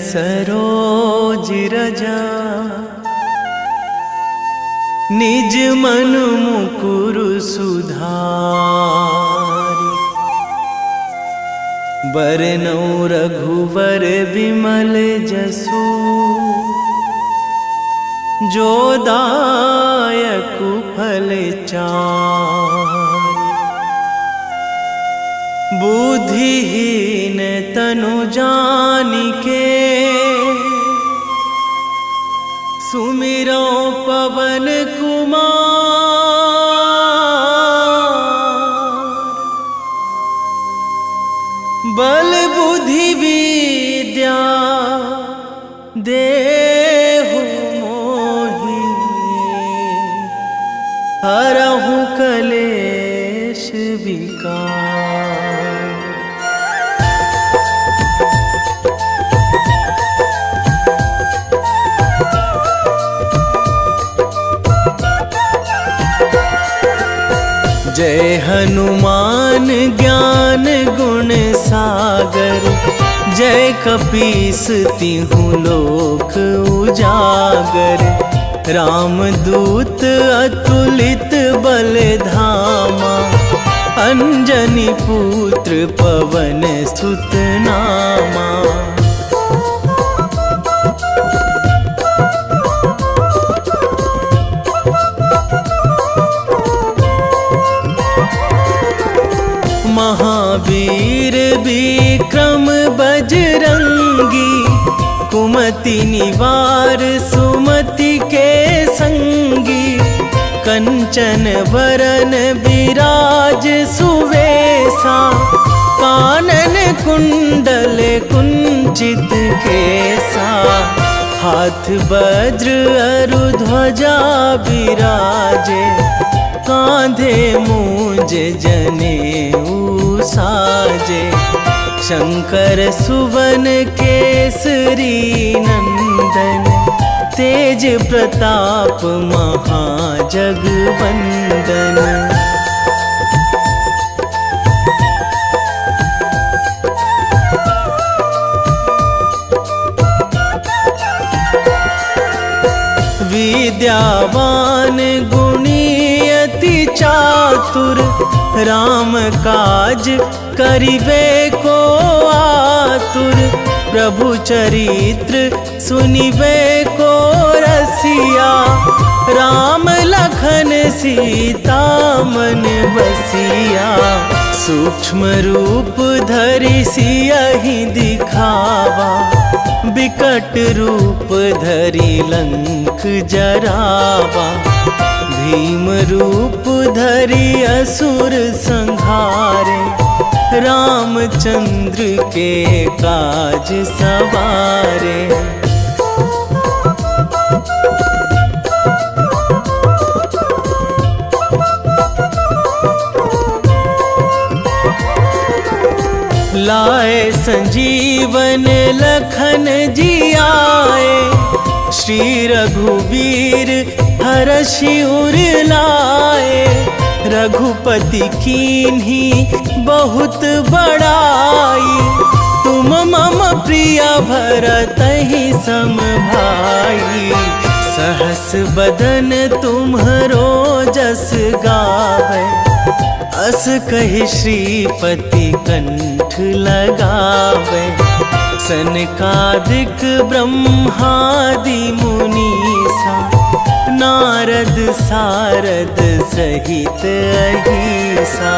सरोज रजा निज मन मुकुर सुधारि। बरनौ रघुवर विमल जसु जो दायकु फल चारि। बुद्धिहीन तनु जानिके सुमिरो पवन कुमार। बल बुद्धि विद्या देहु मोहि हरहु कलेश विकार। जय हनुमान ज्ञान गुण सागर। जय कपीस तिहु लोक उजागर। रामदूत अतुलित बल धामा। अंजनी पुत्र पवन सुत नामा। महावीर विक्रम बजरंगी। कुमति निवार सुमति के संगी। कंचन वरन विराज सुवेशा। कानन कुंडल कुंचित केसा। हाथ वज्र अरु ध्वजा विराजे। कांधे मूंज जनेऊ साजे। शंकर सुवन केसरी नंदन। तेज प्रताप महाजगवंदन। विद्यावान गुणी अति चातुर। राम काज करिबे को आतुर। प्रभु चरित्र सुनिबे को रसिया। राम लखन सीता मन बसिया। सूक्ष्म रूप धरि सियहि दिखावा। विकट रूप धरि लंक जरावा। भीम रूप धरि असुर संहारे। रामचंद्र के काज सवारे। लाए संजीवन लखन जियाए। श्री रघुवीर हरषि उर लाए। रघुपति कीन्ही बहुत बड़ाई। तुम मम प्रिय भरतहि सम भाई। सहस बदन तुम्हरो जस गावै। अस कहि श्रीपति कंठ लगावै। सनकादिक ब्रह्मादि मुनीसा। नारद सारद सहित अहिसा।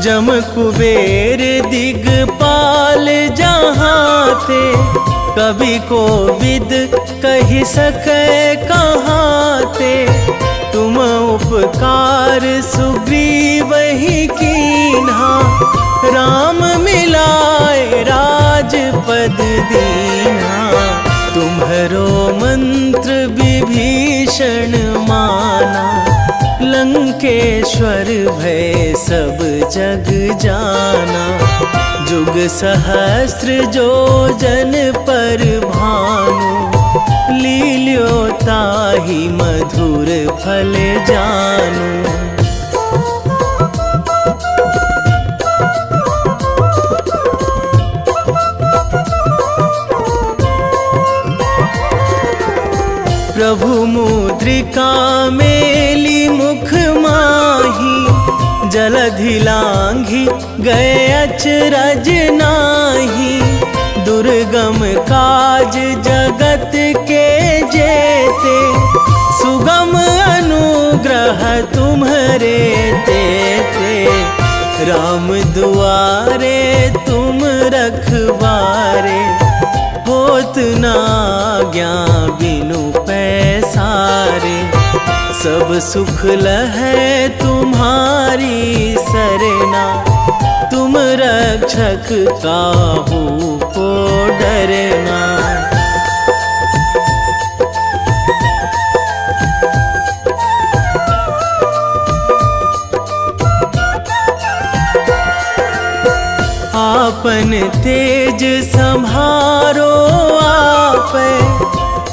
जम कुबेर दिगपाल जहाँ थे। कवि कोविद कहि सकै कहाँ ते। तुम उपकार सुग्रीवहि कीन्हा। राम मिलाए राजपद दीन्हा। तुम्हरो मंत्र विभीषण माना। लंकेश्वर भय सब जग जाना। जुग सहस्र जो जन पर भानु। लील्यो ताहि मधुर फल जानू। प्रभु मुद्रिका मेली मुख माही, जलधि लांघी गए अचरज नाही। दुर्गम काज जगत के जेते, सुगम अनुग्रह तुम्हरे तेते। राम दुआरे तुम रखवारे, होत ना आज्ञा बिनु पैसारे। सब सुख लहै तुम्हारी सरना, तुम रक्षक काहू को डरना। आपन तेज संभारो आपै,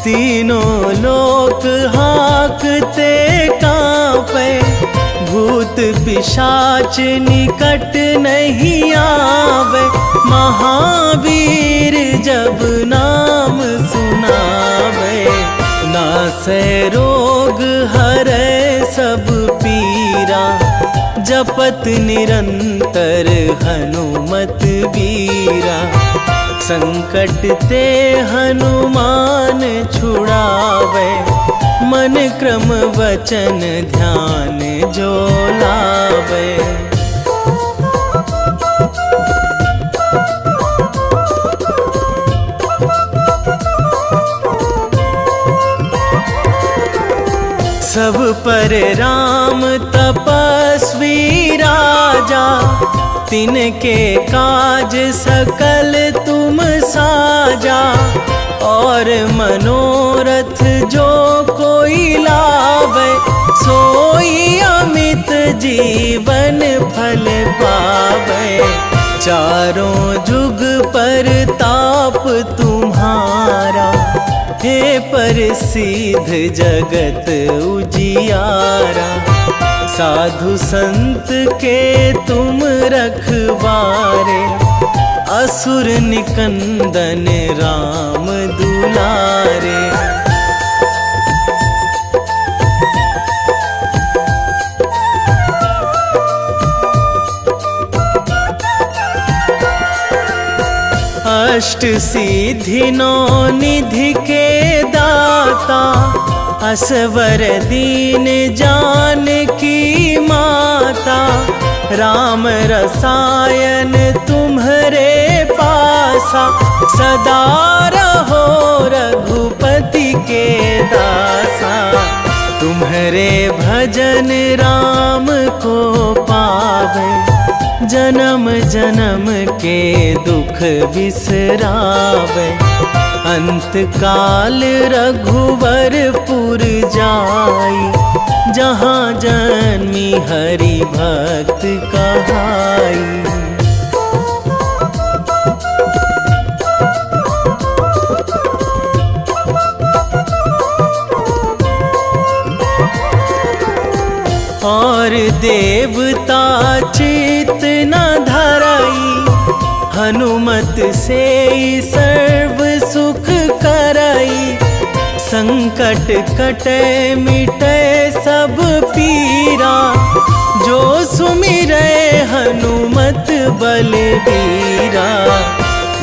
तीनों लोक हाकते कांपै। भूत पिशाच निकट नहीं आवे, महावीर जब नाम सुनावे। नासै रोग हरै सब पीरा, जपत निरंतर हनुमत बीरा। संकट ते हनुमान छुड़ावे, मन क्रम वचन ध्यान जो लावे। सब पर राम तपस्वी राजा, तिनके काज सकल तुम साजा। और मनोरथ जो कोई लावे, सोई अमित जीवन फल पावे। चारों जुग पर ताप तुम्हारा, हे प्रसिद्ध जगत उजियारा। साधु संत के तुम रखवारे, असुर निकंदन राम दुलारे। अष्ट सिद्धि नौ निधि के दाता, असवर दीन जानकी माता। राम रसायन तुम्हरे पासा, सदा रहो रघुपति के दासा। तुम्हरे भजन राम को पावे, जन्म जन्म के दुख बिसरावे। अंत काल रघुवरपुर जाई, जहाँ जन्मी हरि भक्त कहाई। और देवता चित न धराई, हनुमत से सर्व सुख कराई। संकट कटे मिटे सब पीरा, जो सुमिरै हनुमत बलबीरा।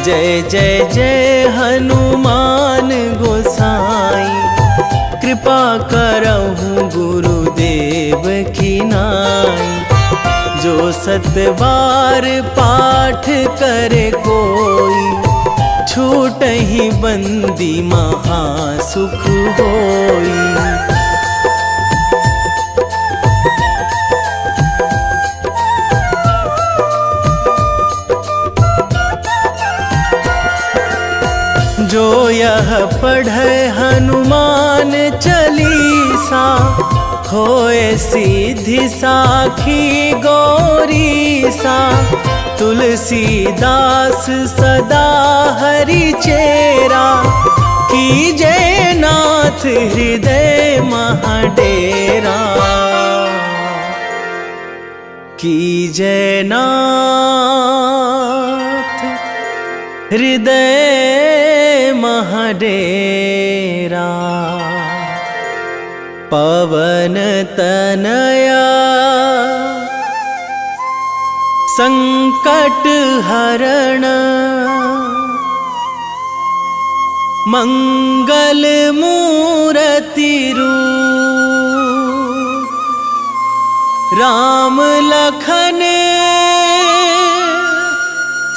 जय जय जय हनुमान गोसाई, कृपा करहु गुरुदेव की नाई। जो सतबार पाठ करे कोई, छूटहि बंदी महासुख होई। जो यह पढ़े हनुमान चालीसा, होए सीधी साखी गौरीसा। तुलसीदास सदा हरि चेरा, कीजे नाथ हृदय महाडेरा, कीजे नाथ हृदय महाडेरा। पवन तनया संकट हरण, मंगल मूर्ति रूप, राम लखन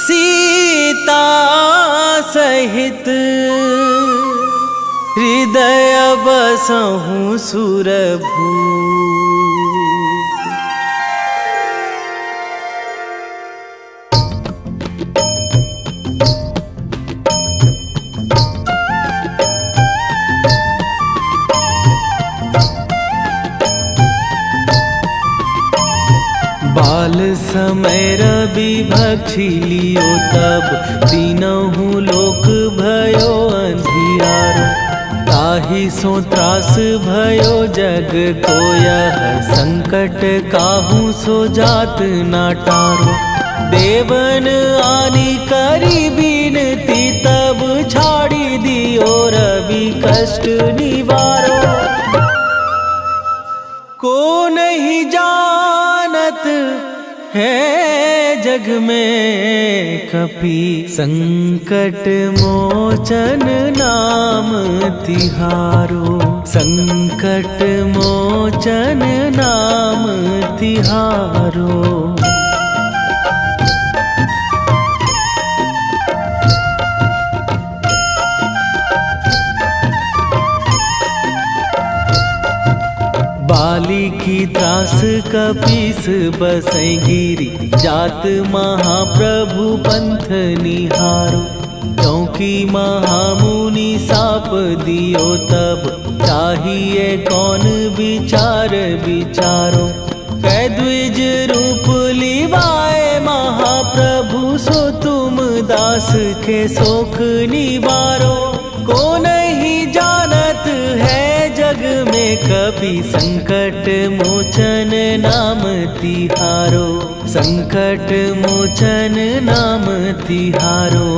सीता सहित, हृदय बसहु सुरभूप। बाल समय रवि भक्षी लियो तब, तीनहु लोक भयो अंधियारो। ताहि सो त्रास भयो जग को यह, संकट काहू सो जात ना टारो। देवन आनी करी बिनती तब, छाड़ी दियो रवि कष्ट निवारो। को नहीं जानत है जग में कपि, संकट मोचन नाम तिहारो। संकट मोचन नाम तिहारो। बाली की त्रास कपीस बसै गिरी, जात महाप्रभु पंथ निहारो। क्योंकि महामुनि साप दियो तब, चाहिए कौन विचार विचारो। कै द्विज रूप लिवाए महाप्रभु, सो तुम दास के शोक निवारो। को नहीं जानत है जग में कपि, संकट मोचन नाम तिहारो। संकट मोचन नाम तिहारो।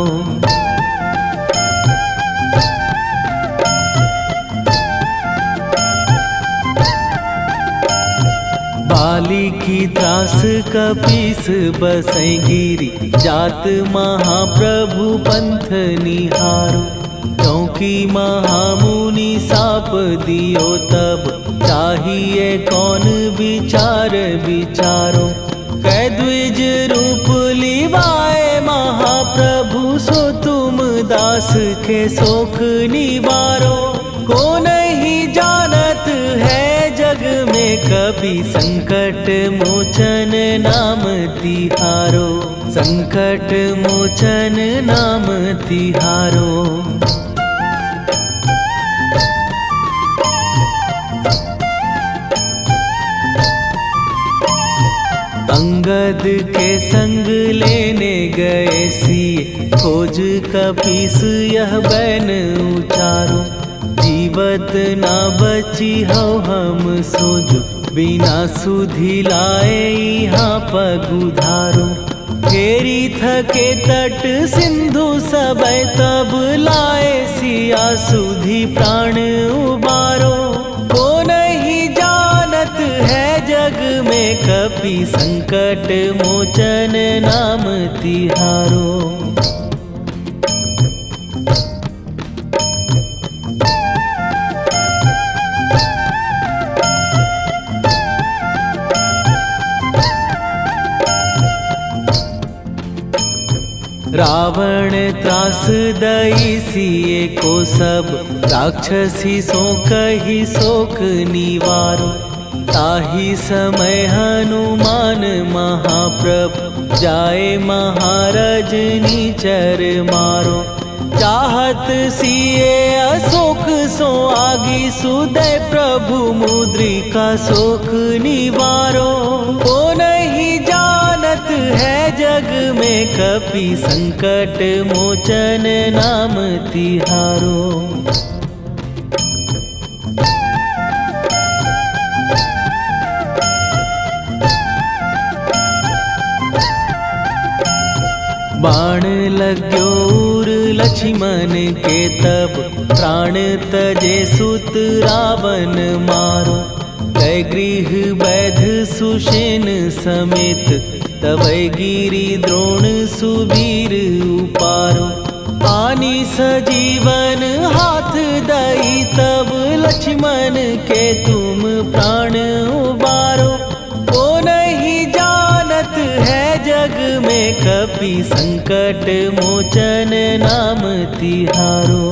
बाली की त्रास कपीस बसै गिरी, जात महाप्रभु पंथ निहारो। क्योंकि महामुनि साप दियो तब, चाहिए कौन विचार विचारो। कै द्विज रूप लिवाए महाप्रभु, सो तुम दास के शोक निवारो। को नहीं जानत है जग में कपि, संकट मोचन नाम तिहारो। संकट मोचन नाम तिहारो। अंगद के संग लेने गए सिए, खोज कपीस यह बैन उचारो। जीवत ना बची हो हम सोजो, बिना सुधि लाए यहाँ पगुधारो। फेरी थके तट सिंधु सबय, तब लाए सिया सुधि प्राण उबारो। को नहीं जानत है जग में कपि, संकट मोचन नाम तिहारो। रावण त्रास दई सिए को सब, राक्षसी सो कही शोक निवारो। ताहि समय हनुमान महाप्रभु, जाए महाराज नीचर मारो। चाहत सिए अशोक सो आगी, सुदय प्रभु मुद्रिका शोक निवारो। को नहीं जानत है जग में कपि संकट मोचन नाम तिहारो। बाण लाग्यो उर लक्ष्मण के तब प्राण तजे सुत रावण मारो। कै गृह वैध सुषेण समेत तबै गिरि द्रोण सुबीर उपारो। आनी सजीवन हाथ दई तब लक्ष्मण के तुम प्राण उबारो। ओ नहीं जानत है जग में कपि संकट मोचन नाम तिहारो।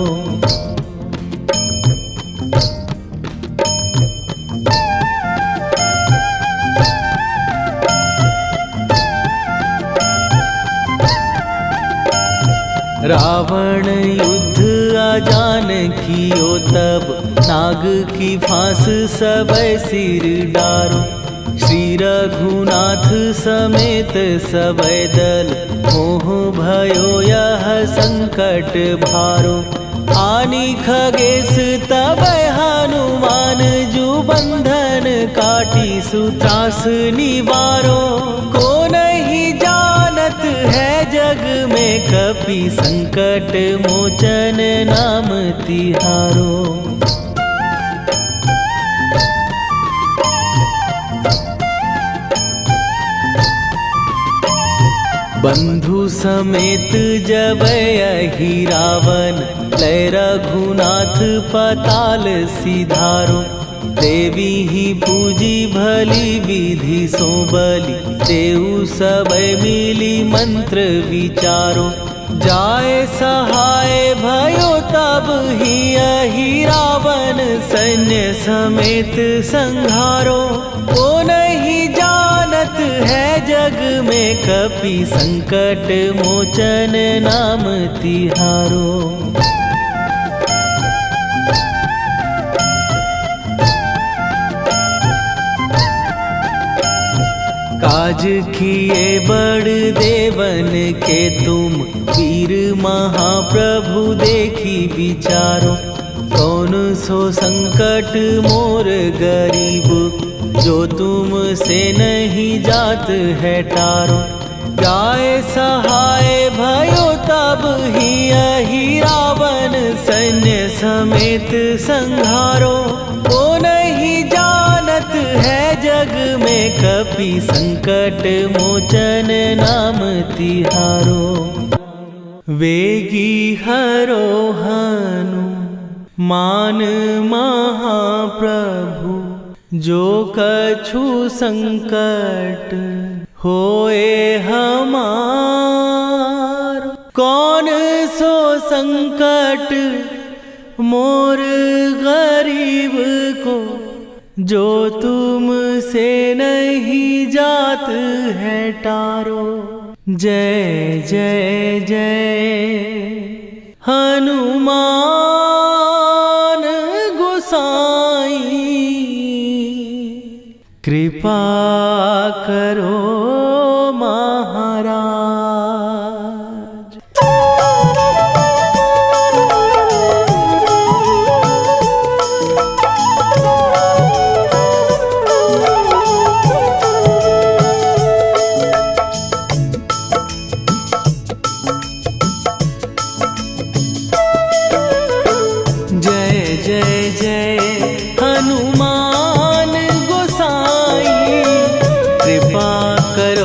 रावण युद्ध आजान कियो तब नाग की फांस सबै सिर डारो। श्री रघुनाथ समेत सबै दल मोह भयो यह संकट भारो। आनी खगेश तबै हनुमान जु बंधन काटी सुत्रास निवारो। को नहीं जानत है जग में कपि संकट मोचन नाम तिहारो। बंधु समेत जबै अहि रावण लय रघुनाथ पताल सिधारो। देवी ही पूजी भली विधि सो बलि तेउ सबै मिली मंत्र विचारो। जाय सहाय भयो तब ही अहि रावण सैन्य समेत संहारो। ओ नहीं जानत है जग में कपि संकट मोचन नाम तिहारो। काज किए बड़ देवन के तुम वीर महाप्रभु देखी विचारो। कौन सो संकट मोर गरीब जो तुम से नहीं जात है टारो। जाय सहाय भयो तब ही अहि रावण सैन्य समेत संहारो। ओ नहीं जानत है जग में कपि संकट मोचन नाम तिहारो। वेगी हरो हनु मान महाप्रभु जो कछु संकट होए हमार। कौन सो संकट मोर गरीब को जो तुम से नहीं जात है टारो। जय जय जय हनुमान गोसाई कृपा करो महाराज। कृपा कर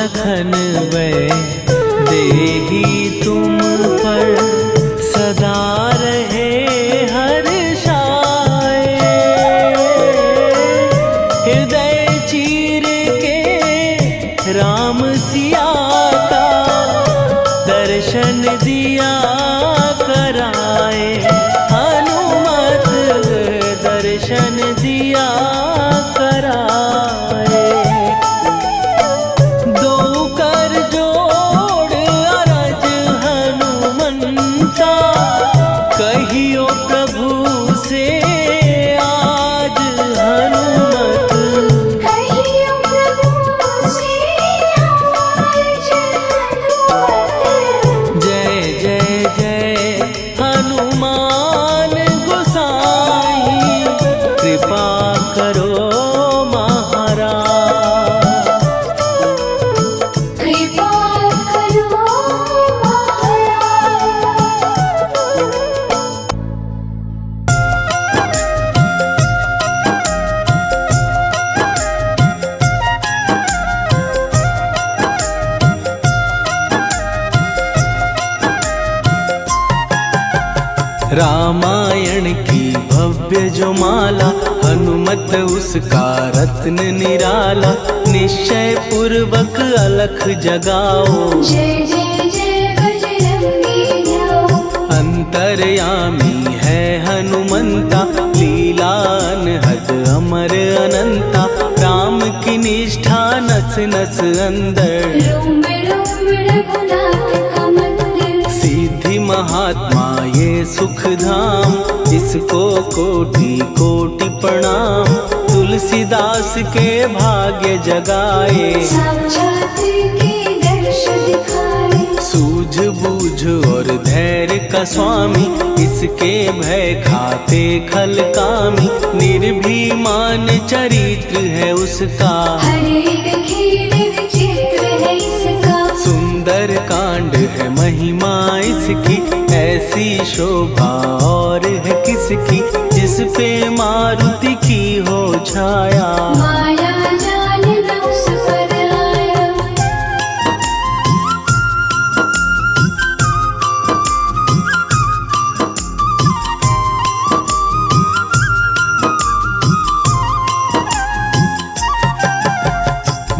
लखन वै देही तुम पर सदा रहे हर्षाए। हृदय चीर के राम सिया का दर्शन दिया कराए। हनुमत दर्शन दिया कराए। दो कर जोड़ अरज हनुमंता कहियो प्रभु से आज हनुमत। कहियो प्रभु से आज हनुमत। जय जय जय हनुमान गोसाई कृपा करो महाराज। कृपा करो महाराज। रामायण की भव्य जो माला हनुमत उसका रत्न निराला। निश्चय पूर्वक अलख जगाओ जय जय जय बजरंगी जाओ। अंतर्यामी है हनुमंता लीला अनहद अमर अनंता। राम की निष्ठा नस नस अंदर रोम रोम रघुनाथ का मंदिर। सिद्धि महात्मा ये सुख धाम इसको कोटि कोटि प्रणाम। तुलसीदास के भाग्य जगाए साक्षात के दर्श दिखाए। सूझ बूझ और धैर्य का स्वामी इसके भय खाते खल कामी। निर्भीमान चरित्र है उसका हर एक खेल विचित्र है इसका। सुंदर कांड है महिमा इसकी। ऐसी शोभा और है किसकी जिस पे मारुति की हो छाया। माया जाल न उस पर आया।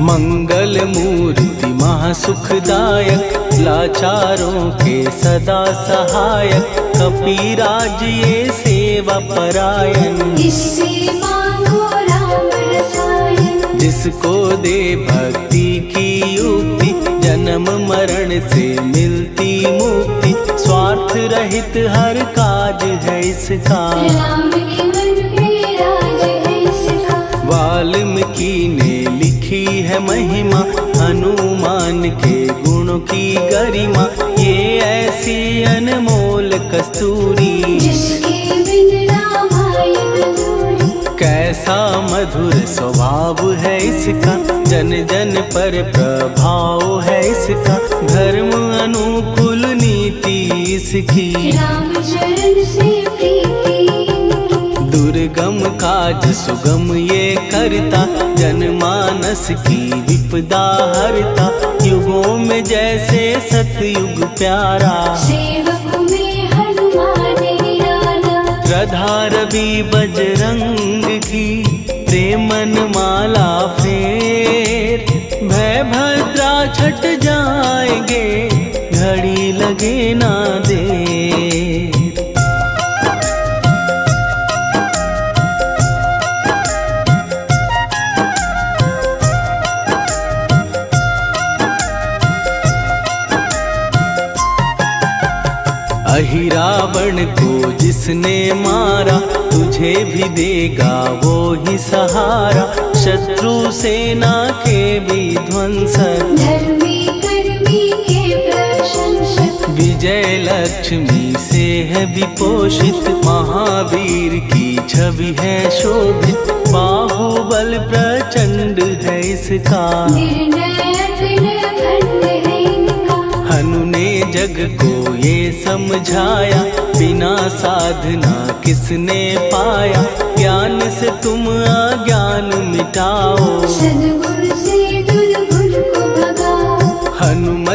मंगल मूर्ति महासुखदायक लाचारों के सदा सहायक। कपीराज ये सेवा परायण इससे मांगो राम रसायन। जिसको दे भक्ति की युक्ति जन्म मरण से मिलती मुक्ति। स्वार्थ रहित हर काज है इसका राम के मन में राज है इसका। वाल्मीकि ने लिखी है महिमा हनुमान के गुणों की गरिमा। ये ऐसी अनमोल कस्तूरी जिसके बिन रामायण अधूरी। कैसा मधुर स्वभाव है इसका जन जन पर प्रभाव है इसका। धर्म अनुकूल नीति इसकी राम चरण से प्रीति। दुर्गम काज सुगम ये करता जनमानस की विपदा हरता। युगों में जैसे सतयुग प्यारा सेवक में हनुमान निराला। श्रद्धा रवि बजरंग की प्रेमन माला फेर। भय भद्रा छट जाएंगे घड़ी लगे ना देर। अहिरावण को जिसने मारा तुझे भी देगा वो ही सहारा। शत्रु सेना के विध्वंसक धर्मी कर्मी के प्रशंसक। विजय लक्ष्मी से है विपोषित। महावीर की छवि है शोभित। बाहुबल प्रचंड है इसका निर्णयक निर्भंड है इनका। हनु ने जग को ये समझाया बिना साधना किसने पाया। ज्ञान से तुम अज्ञान मिटाओ सद्गुण से दुर्गुण को भगाओ।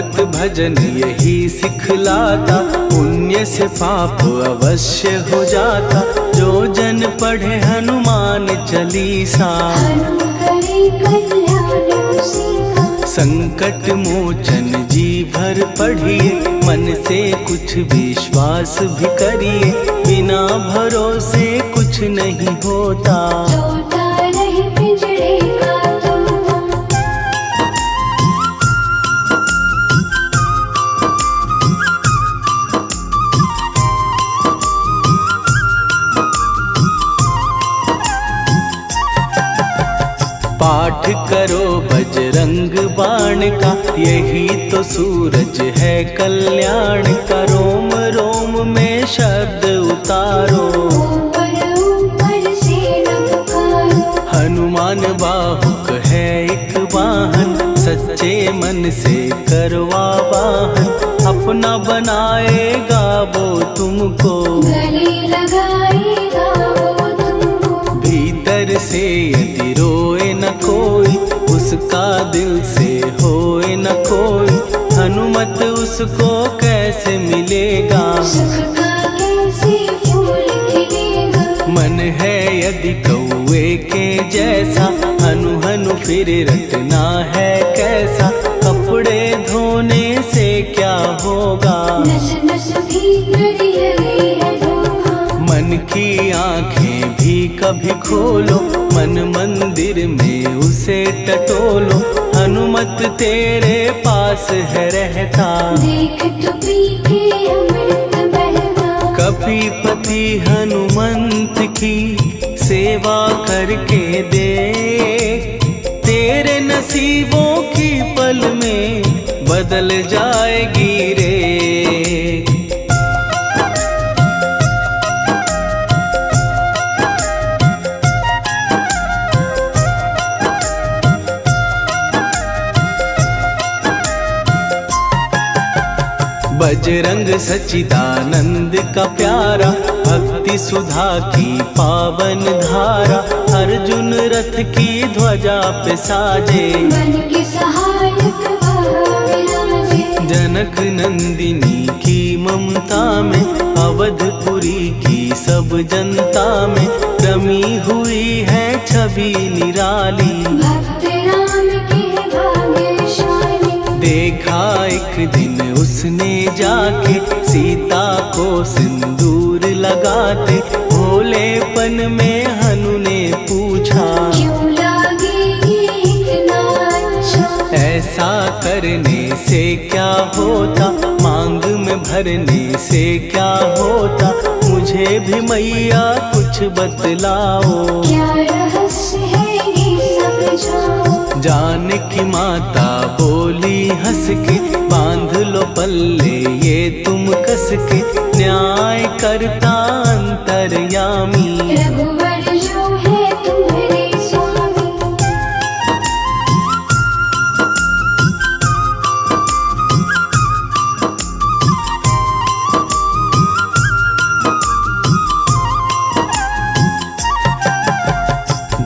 हनुमत भजन यही सिखलाता, पुण्य से पाप अवश्य हो जाता। जो जन पढ़े हनुमान चालीसा, हनुम करे कल्याण उसी का। संकट मोचन जी भर पढ़िए, मन से कुछ विश्वास भी करिए। बिना भरोसे कुछ नहीं होता, तोता रहे पिंजरे का तोता। पाठ करो बजरंग बाण का, यही तो सूरज है कल्याण का। रोम रोम में शब्द उतारो, ऊपर ऊपर से न पुकारो। हनुमान बाहुक है एक वाहन, सच्चे मन से करवा वाहन। अपना बनाएगा वो तुमको, गले लगाएगा वो तुमको। भीतर से यदि रोए न कोई, उसका दिल से होए न कोई। हनुमत उसको कैसे मिलेगा, सुख का कैसे फूल खिलेगा। मन है यदि कौए के जैसा, हनु हनु फिर रटना है कैसा। कपड़े धोने से क्या होगा, नस नस भीतर लगी है धोखा। मन की आंखें भी कभी खोलो, मन मंदिर में उसे टटोलो। हनुमत तेरे पास है रहता, देख तो पी के अमृत बहता। कपीपति हनुमंत की सेवा करके दे, तेरे नसीबों की पल में बदल जाएगी रे। बजरंग सच्चिदानंद का प्यारा, भक्ति सुधा की पावन धारा। अर्जुन रथ की ध्वजा पे साजे, मन के सहायक वह विराजे। जनक नंदिनी की ममता में, अवधपुरी की सब जनता में रमी हुई है छवि निराली। भक्त राम के भाग्यशाली, देखा एक दिन उसने जाके सीता को सिंदूर लगाते। भोलेपन में हनु ने पूछा, क्यों लागे ये इतना अच्छा। ऐसा करने से क्या होता, मांग में भरने से क्या होता। मुझे भी मैया कुछ बतलाओ, क्या रहस्य है ये समझाओ। जानकी माता बोली हंस के, बांध लो पल्ले ये तुम कस के। न्याय करता अंतर्यामी, रघुवर जो है तुम्हारे स्वामी।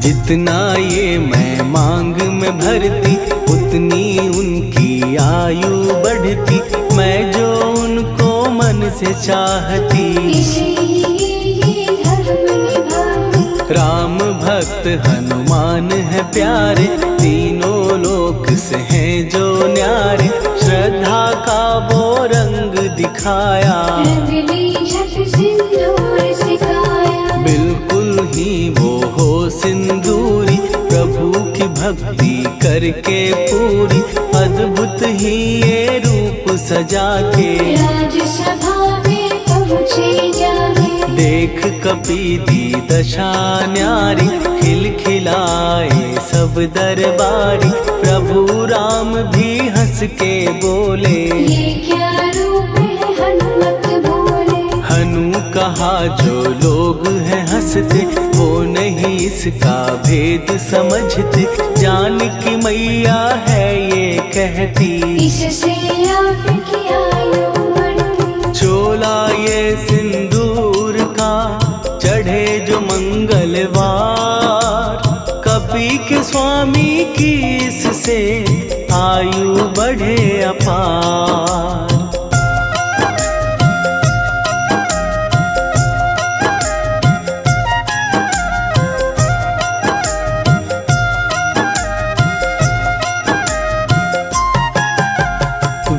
जितना ये मैं मांग में भरती, उतनी उनकी आयु बढ़ती। मैं जो उनको मन से चाहती, इसलिए ये धर्म निभाती। राम भक्त हनुमान है प्यारे, तीनों लोक से हैं जो न्यारे। श्रद्धा का वो रंग दिखाया, रंगली झट सिंदूर सिखाया। बिल्कुल ही वो हो सिंदूरी, प्रभु की भक्ति करके पूरी। अद्भुत ही ये रूप सजा के, राजसभा में पहुँचे जाके। देख कपीदी दशा न्यारी, खिलखिलाए सब दरबारी। प्रभु राम भी हंस के बोले, ये क्या रूप है हनुमत बोले। हनु कहा जो लोग हैं हंसते, वो नहीं इसका भेद समझते। जानकी मैया है ये कहती, इससे आपकी आयु बढ़ती। चोला ये सिंदूर का चढ़े जो मंगलवार। कपी के स्वामी की इससे आयु बढ़े अपार।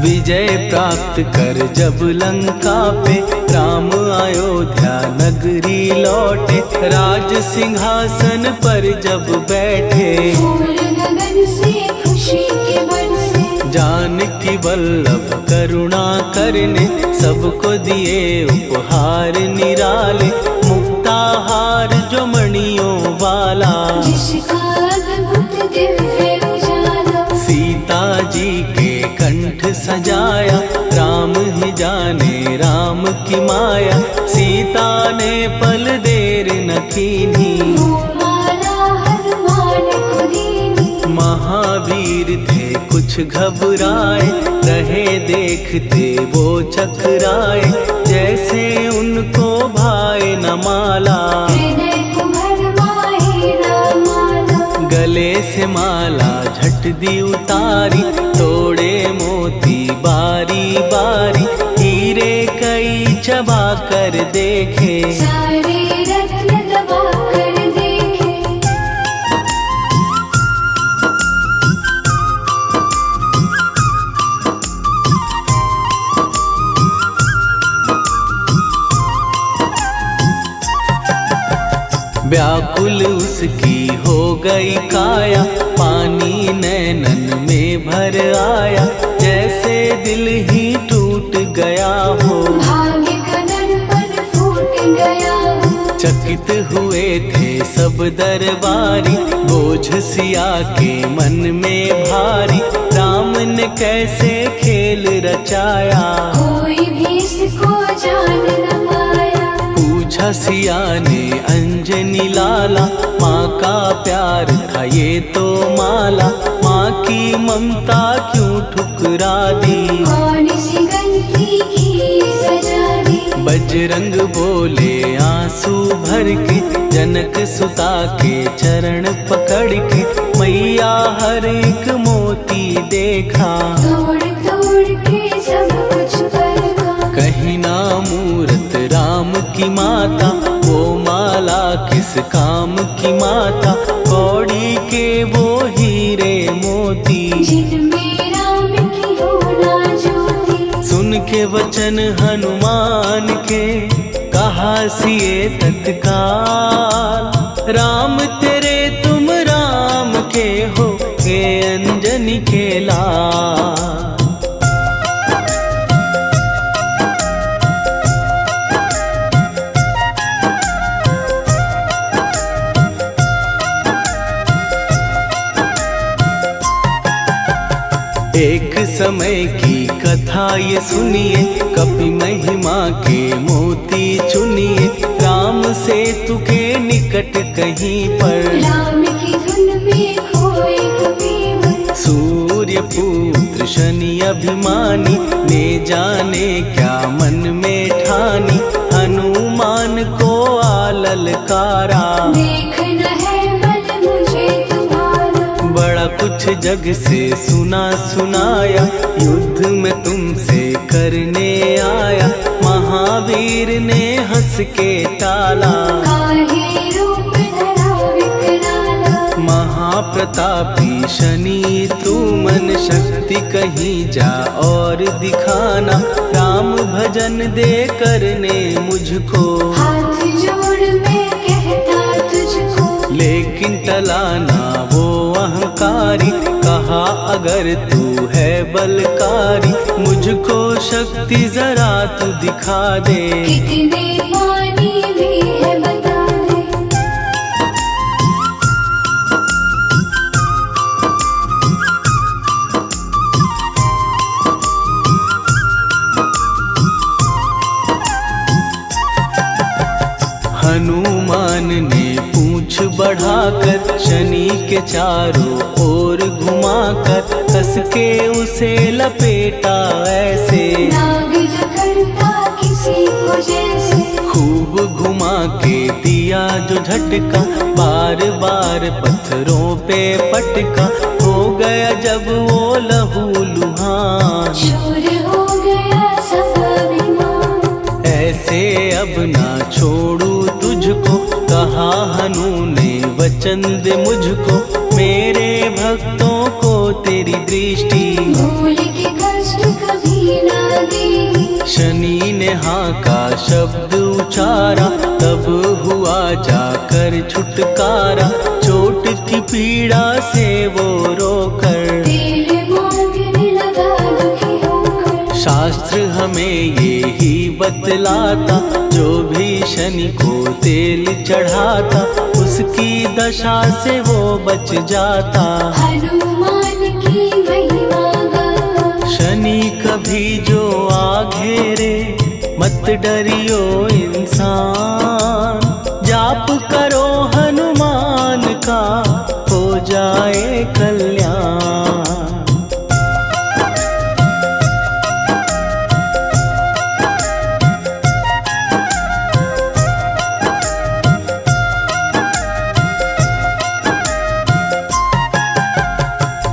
विजय प्राप्त कर जब लंका पे राम अयोध्या नगरी लौटे, राज सिंहासन पर जब बैठे, फूल गगन से खुशी के बरसे, जानकी वल्लभ करुणा करने सबको दिए उपहार निराले, मुक्ताहार जो मणियों वाला, जिसका अद्भुत दिव्य उजाला, सीता जी के कंठ सजाया, राम ही जाने राम की माया, सीता ने पल देर न कीन्ही, वो माला हनुमान को दीनी। महावीर थे कुछ घबराए, रहे देखते वो चकराए, जैसे उनको भाए न माला, हृदय को भरमाए न माला, गले से माला झट दी उतारी, तोड़े मोती बारी बारी, हीरे कई चबा कर देखे, सारे रत्न दबा कर देखे। व्याकुल उसकी हो गई काया, पानी नैनन में भर आया, जैसे दिल ही टूट गया हो, भाग्य का दर्पण फूट गया हो, चकित हुए थे सब दरबारी, बोझ सिया के मन में भारी, राम ने कैसे खेल रचाया, कोई भी इसको जान न पाया। पूछा सिया ने अंजनी लाला, माँ का प्यार था ये तो माला, माँ की ममता क्यों ठुकरा दी, कौन सी गलती की सजा दी। बजरंग बोले आंसू भर के, जनक सुता के चरण पकड़ के, मैया हर एक मोती देखा, तोड़ तोड़ के सब कुछ परखा। कहीं ना मूरत राम की माता, वो माला किस काम की माता, कौड़ी के वो हीरे मोती, जिनमें राम की हो ना ज्योति। सुन के वचन हनुमान के, कहा सिए तत्काल, राम तेरे तुम राम के हो, के अंजनी के लाल। एक समय की कथा ये सुनिए, कपि महिमा के मोती चुनिए, राम सेतु के निकट कहीं पर, राम की धुन में खोए कबीर। सूर्य पुत्र शनि अभिमानी, ने जाने क्या मन में ठानी, हनुमान को आललकारा, देखना है बल मुझे तुम्हारा। बड़ा कुछ जग से सुना सुनाया, युद्ध में तुमसे करने आया, महावीर ने हंस के टाला, काहे रूप धरा विकराला। महाप्रतापी शनि तू मन शक्ति कहीं जा और दिखाना, राम भजन दे करने मुझको, हाथ जोड़ मैं कहता तुझको। लेकिन टलाना वो अहंकारी, कहा अगर तू है बलकारी, मुझको शक्ति जरा तू दिखा दे, कितने पानी भी है बता दे। हनुमान ने पूंछ बढ़ाकर, शनि के चारों ओर घुमाकर, कस के उसे लपेटा ऐसे, नाग जो करता किसी को जैसे। खूब घुमा के दिया जो झटका, बार बार पत्थरों पे पटका, हो गया जब वो लहू लुहान, चूर हो गया सब अभिमान। ऐसे अब ना छोड़ू तुझको, कहा हनु ने वचन दे मुझको। मेरे भक्तों को तेरी दृष्टि, भूल के कष्ट कभी ना देगी। शनि ने हाँ का शब्द उचारा, तब हुआ जाकर छुटकारा। चोट की पीड़ा से वो रोकर, तेल मांगने लगा दुखी होकर। शास्त्र हमें ये ही बतलाता, जो भी शनि को तेल चढ़ाता, उसकी दशा से वो बच जाता। हनुमान की महिमा गाता। शनि कभी जो आ घेरे, मत डरियो इंसान। जाप करो हनुमान का, हो जाए कल्याण।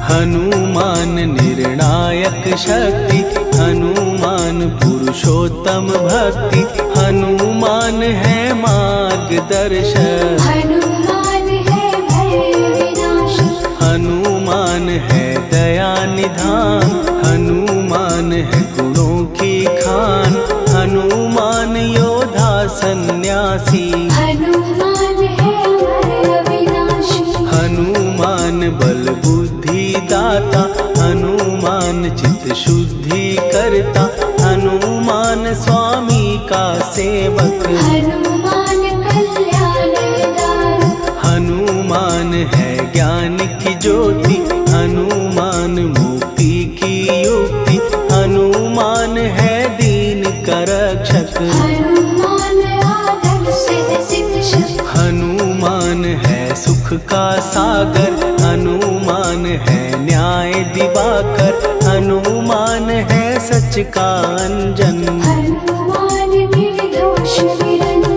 हनुमान निर्णायक शक्ति, हनुमान पुरुषोत्तम भक्ति। हनुमान है मार्गदर्शक, हनुमान है भय विनाशक। हनुमान है दया निधान। हनुमान है गुणों की खान, हनुमान योद्धा सन्यासी। हनुमान है भय विनाशी। हनुमान बल बुद्धि दाता, हनुमान चित्त शुद्धि करता। हनुमान स्वामी का सेवक, हनुमान कल्याणदायक। हनुमान है ज्ञान की ज्योति। हनुमान मुक्ति की युक्ति, हनुमान है दीन का रक्षक। हनुमान आदर से शिक्षक। हनुमान है सुख का सागर, हनुमान है न्याय दिवाकर। हनुमान है सच का अंजन, हनुमान निर्दोष निरंजन।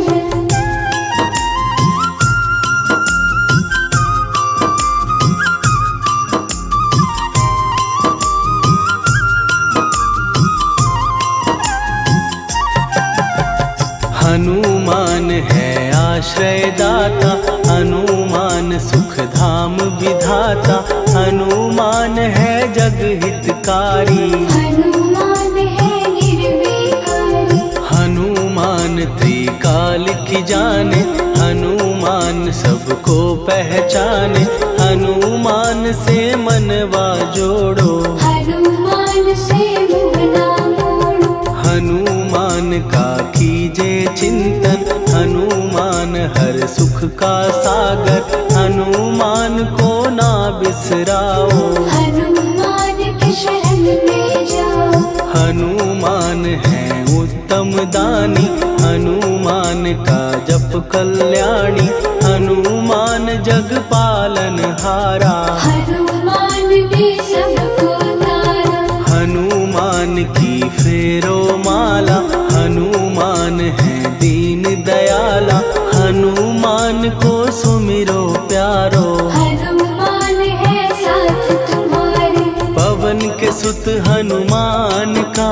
हनुमान है आश्रय दाता, हनुमान सुख धाम विधाता। हनुमान है जग हितकारी, हनुमान है निर्विकारी। हनुमान त्रिकाल की जाने। हनुमान सबको पहचाने, हनुमान से मनवा जोड़ो। हनुमान से मुँह ना मोड़ो। हनुमान का कीजे चिंतन, हनुमान हर सुख का सागर। हनुमान को ना बिसराओ, हनुमान के शरण में जाओ। हनुमान है उत्तम दानी, हनुमान का जप कल्याणी। हनुमान जग पालन हारा, हनुमान ने सबको तारा। हनुमान की फेरो माला। हनुमान है दीन दयाला, हनुमान को सुमिरो प्यारो। हनुमान है साथ तुम्हारे। पवन के सुत हनुमान का,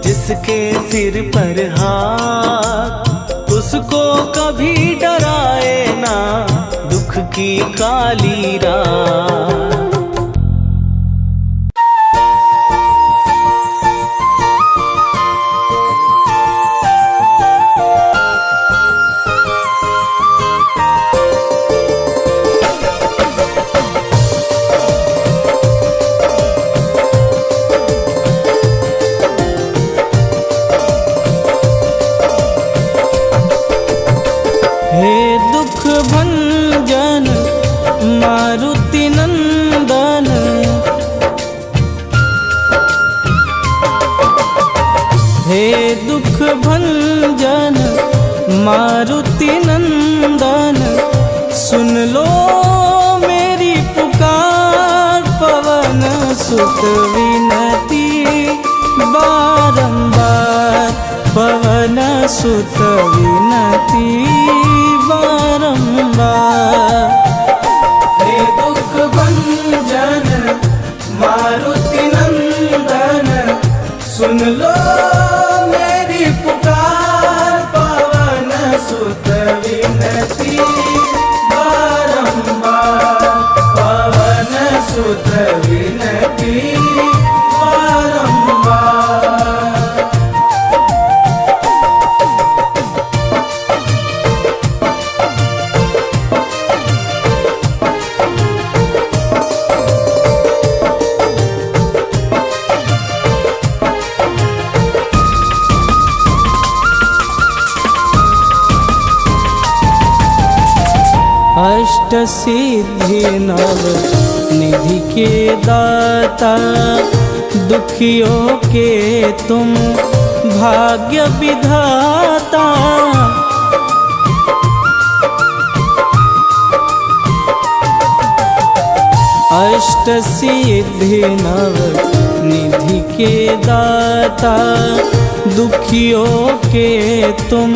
जिसके सिर पर हाथ, उसको कभी डराए ना दुख की काली रात। हे दुख भंजन मारुति नंदन, हे दुख भंजन मारुति नंदन। सुन लो मेरी पुकार, पवन सुत विनती बारंबार। पवन सुत विनती बारंबार। हे दुख भंजन सुत विनती बारंबार, पवन सुत विनती बारंबार। अष्ट सिद्धि नव निधि के दाता, दुखियों के तुम भाग्य विधाता। अष्ट सिद्धि नव निधि के दाता, दुखियों के तुम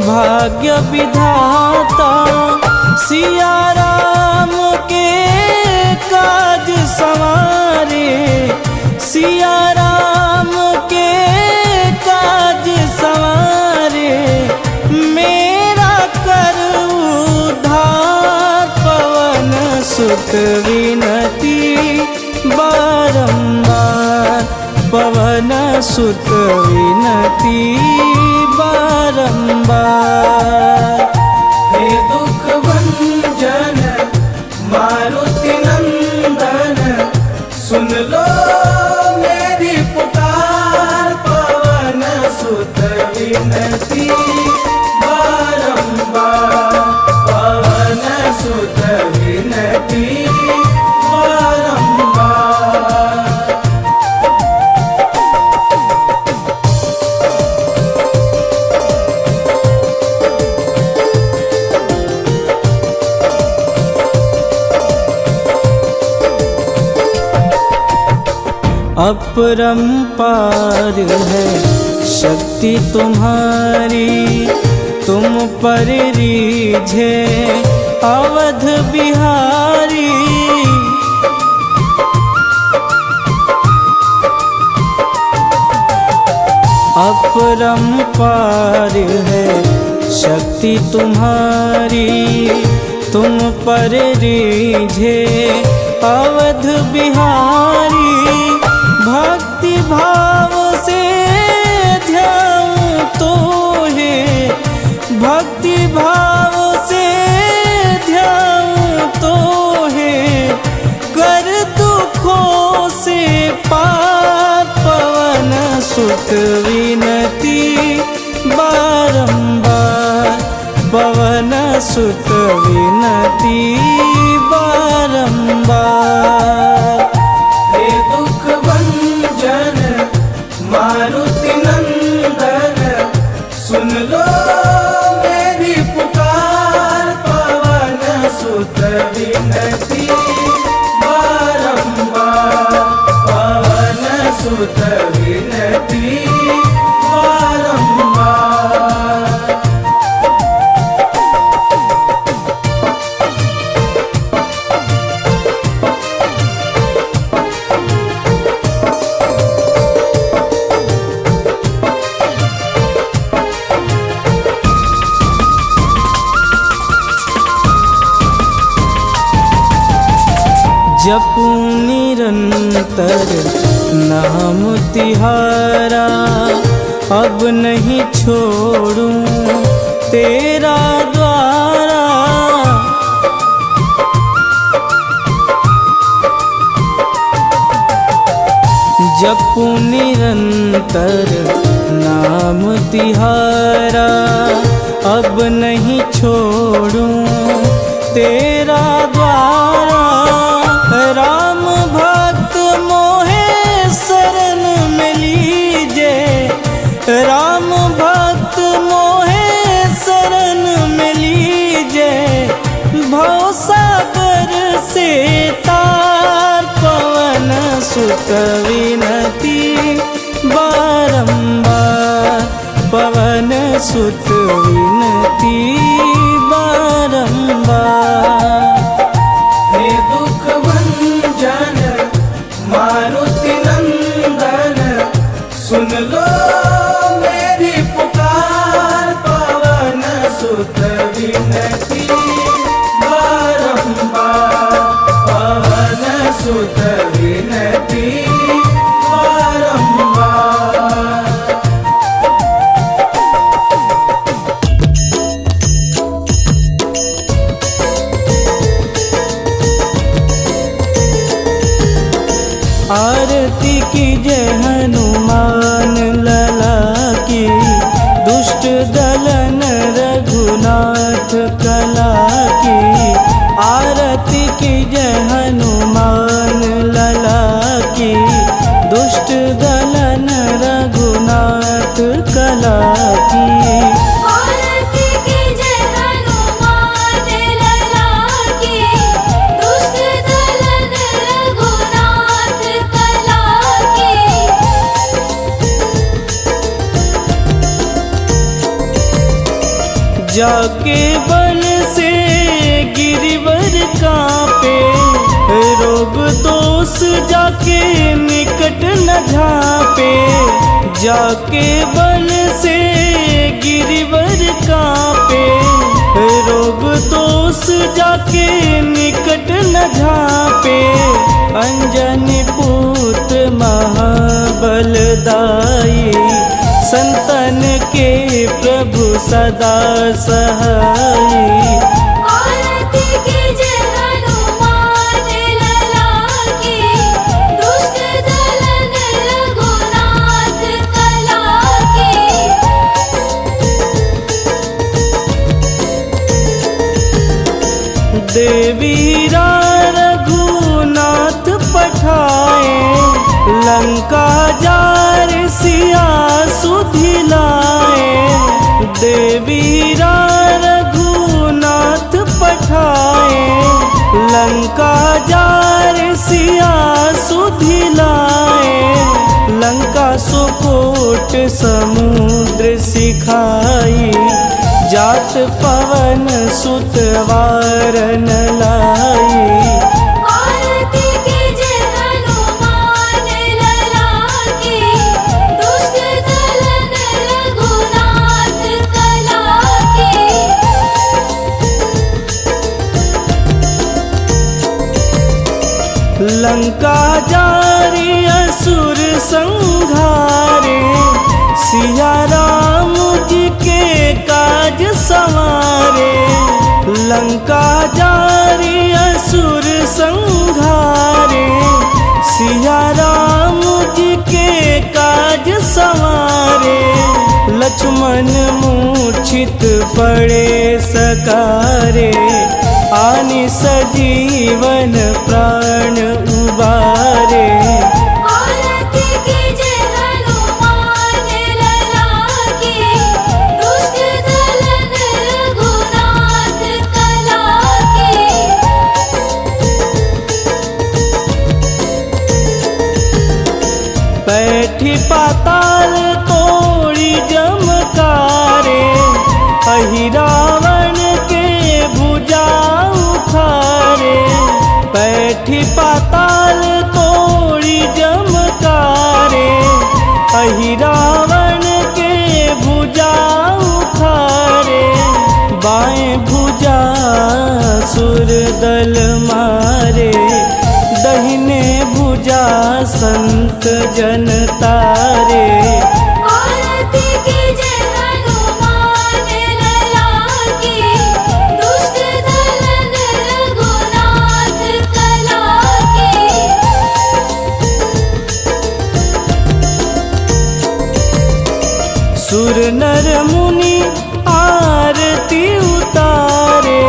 भाग्य विधाता। सिया राम के काज संवारे, सिया राम के काज संवारे, मेरा कर उद्धार। पवन सुत विनती बारंबार, पवन सुत विनती बारंबार। हे दुख भंजन मारुति नंदन, सुन लो मेरी पुकार। पवन सुत विनती बारंबार, पवन सुत विनती बारंबार। अपरंपार है शक्ति तुम्हारी, तुम पर रीझे अवध बिहारी। अपरंपार है शक्ति तुम्हारी, तुम पर रीझे अवध बिहारी। भक्ति भाव से ध्याऊं तो है, भक्ति भाव से ध्याऊं तो है, कर दुखों से पार। पवन सुत विनती बारंबार, पवन सुत विनती बारंबार। हे दुख भंजन मारुति नंदन, सुन लो मेरी पुकार। पवन सुत विनती बारंबार, पवन सुत विनती बारंबार। जपूं निरंतर नाम तिहारा, अब नहीं छोड़ूं तेरा द्वारा। जपूं निरंतर नाम तिहारा, अब नहीं छोड़ूं तेरा द्वारा। राम भक्त मोहे शरण में लीजे, राम भक्त मोहे शरण में लीजे। भवसागर से तार, पवन सुत विनती बारंबार, पवन सुत विनती बारंबार। हे दुख भंजन मारुति नंदन, सुन लो मेरी पुकार। पवन दलन रघुनाथ कला की, आरती की जय हनुमान लला की। दुष्ट दलन रघुनाथ कला की, आरती की जय हनुमान लला की। दुष्ट दलन रघुनाथ कला की। जाके बल से गिरिवर कांपे, रोग दोष जाके निकट न झांपे। जाके बल से गिरिवर कांपे, रोग दोष जाके निकट न झांपे। अंजनी पूत महाबलदाई, संतन के प्रभु सदा सहाई। आरती की जय हनुमान लला की। दुष्ट दलन रघुनाथ कला की। देवीरा रघुनाथ पठाए, लंका जार सिया सुधिलाए। देवीरा रघुनाथ पठाए, लंका जार सिया सुधिलाए। लंका सुकोट समुद्र सिखाई, जात पवन सुत वारन लाई। आरती की जय हनुमान लला की। दुष्ट दलन रघुनाथ कला की। लंका जारी असुर संहारे, सिया राम जी के काज संवारे। लंका जारी असुर संहारे, सिया राम जी के काज संवारे। लक्ष्मण मूर्छित पड़े सकारे, आनि सजीवन प्राण उबारे। आरती की जय हनुमान लला की। दुष्ट दलन रघुनाथ कला की। बैठी पाताल तोड़ी जमकारे, अहि रावण के भुजा उखारे। बैठी पाताल तोड़ी जमकारे, अहि रावण के भुजा उखारे। बाएं भुजा सुर दल मारे, दहिने भुजा संत जन तारे। आरती की जय हनुमान लला की। दुष्ट दलन रघुनाथ कला की। सुर नर मुनि आरती उतारे,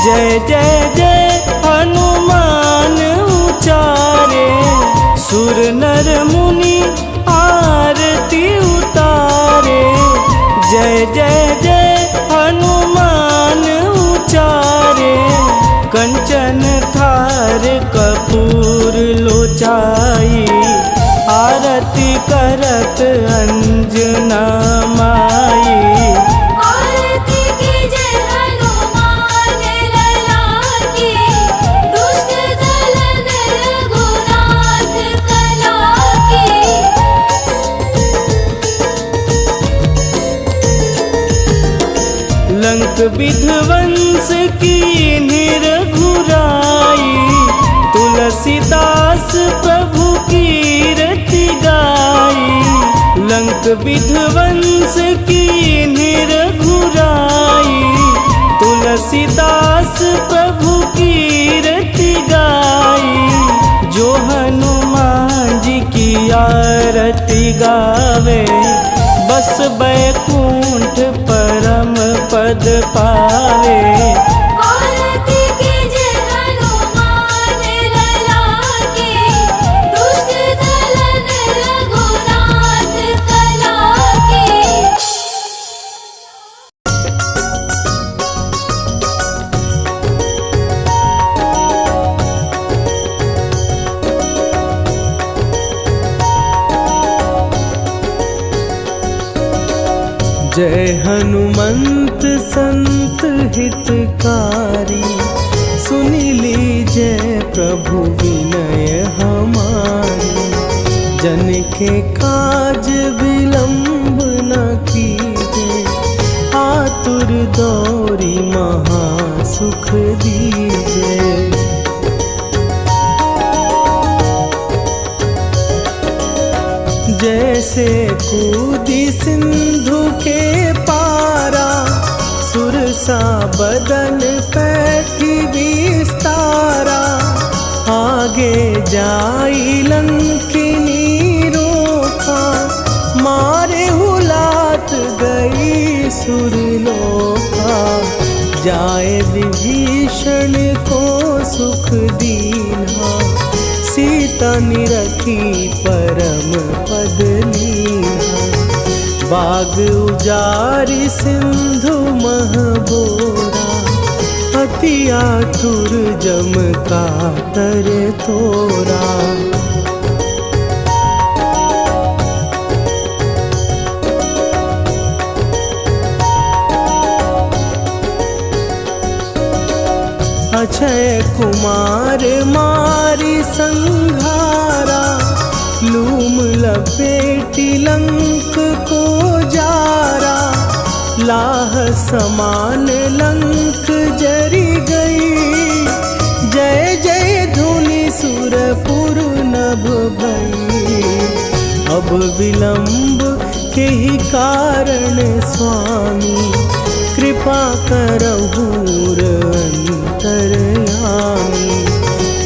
जय जय जय हनुमान उचारे। सुर नर मुनि आरती उतारे, जय जय जय हनुमान उचारे। कंचन थार कपूर लोचाई, आरती करत अंजना माई। आरती की जय हनुमान लला की। दुष्ट दलन रघुनाथ कला की। लंक विध्वंस की निरघुराई, तुलसीदास प्रभु कीरति गाई। लंक विध्वंस की निरघुराई, तुलसीदास प्रभु कीरति गाई। जो हनुमान जी की आरती गावे, बस बैकुंठ पद पावे। औरती के जय हनुमान ललाके, दुष्ट दलन रघुनाथ कलाके। जय हनुमंत संत हितकारी, सुनि लीजय प्रभु विनय हमारी। जन के काज विलंब न कीजे, आतुर दौरी महा सुख दीजे। जैसे कूदी सिंधु के पारा, सुरसा बदन पैठी विस्तारा। आगे जाई लंकिनी रोका, मारे हुलात गई सुरलोका। जाए विभीषण को सुख दीना, सीता निरखी परम पद लीना। बाग उजारि सिंधु मह बोरा, अति आतुर जम कातर तोरा। अक्षय कुमार मारी संघारा, लूम लपेटी लंक को जारा। लाह समान लंक जरी गई, जय जय धुनि सुरपुर नभ भई। अब विलंब के ही कारण स्वामी, कृपा करहु अंतरयामी।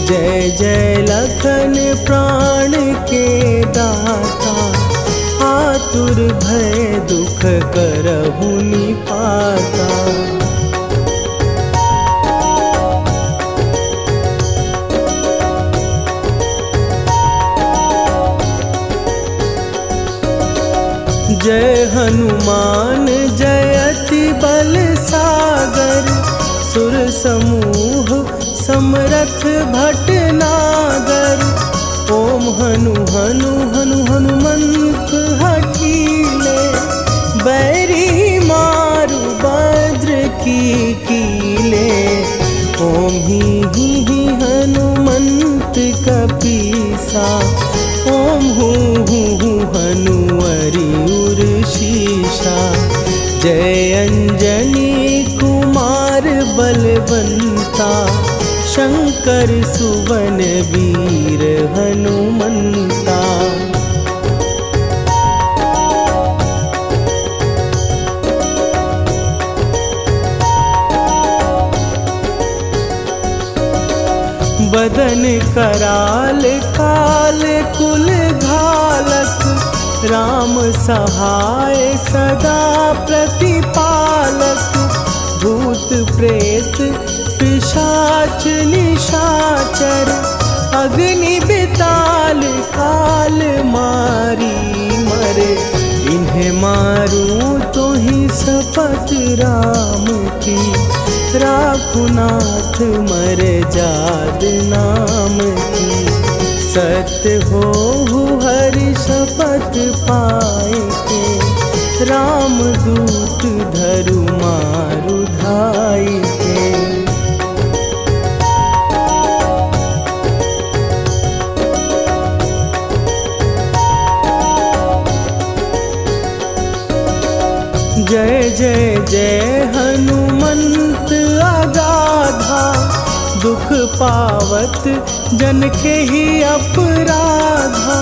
जय जय लखन प्राण के दाता, आतुर भय दुख करहु निपाता। जय हनुमान जयति बल सागर, सुर समूह समरथ भटनागर। ओम हनु हनु हनु हनुमंत हठीले, बैरी मारु भद्र की कीले। ओम ही हनुमंत कपीसा, ओम हूँ हनुवरि उर शीशा। जय अंजनी कुमार बलवंता, शंकर सुवन वीर हनुमंता। बदन कराल काल कुल घालक, राम सहाय सदा प्रतिपालक। भूत प्रेत पिशाच निशाचर, अग्नि बिताल काल मारी मरे। इन्हें मारूं तो ही शपथ राम की, राखुनाथ मर जाद नाम की। सत्य हो हरि शपथ पाए के, राम दूत धरु मारु धाई के। जय जय जय हनुमंत अगाधा, दुख पावत जन के ही अपराधा।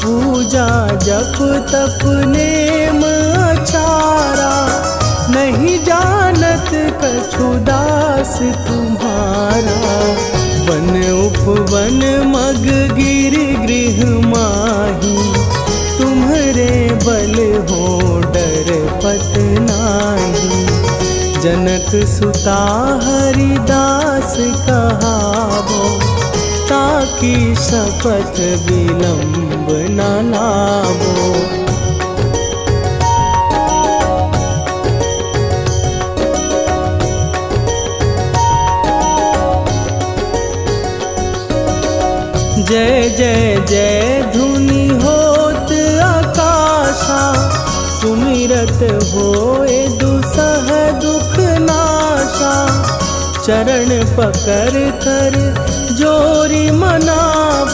पूजा जप तप नेम अचारा, नहीं जानत कछु दास तुम्हारा। वन उपवन मग गिर गृह माही, तुम्हरे बल हो डर पत नाही। जनक सुता हरिदास कहावो, ताकि शपथ विलंब न लावो। जय जय जय धुनि होत आकाशा, सुमिरत होए दुसह दुख नाशा। चरण पकड़ कर जोरी मनावा,